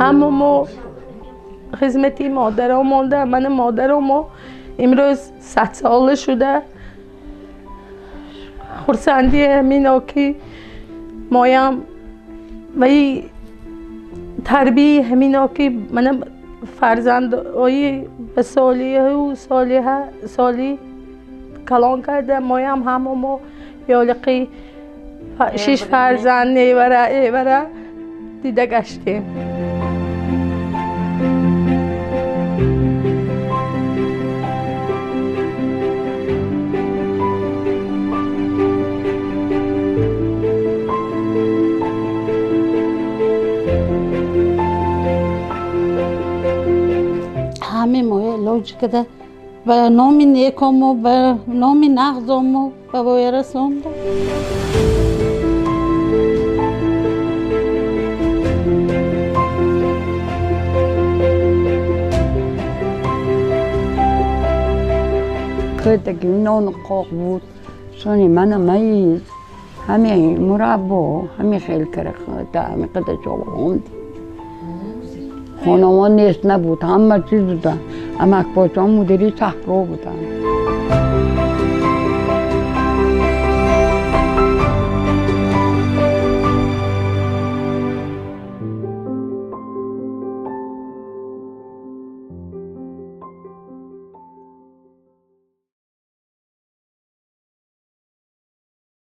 اما خدمتی مادرم مونده. من مادرم امروز 100 ساله شده. خرسندی همینا که مایم و تربیه همینا که من فرزندای به سالی کلان کرده. مایم همه یالقی 6 فرزند نیوره دیده گشتیم. همه ما علاج کرده و نام نیکم و نام نغزم و باید رسونده. خیلی که نان قاق بود سانی من میز همه مربا همه خیلی کرده همه قدر جواب خانمان نیست نبود همه چیز بودن. اما اکباچان مدیری صحرا بودن.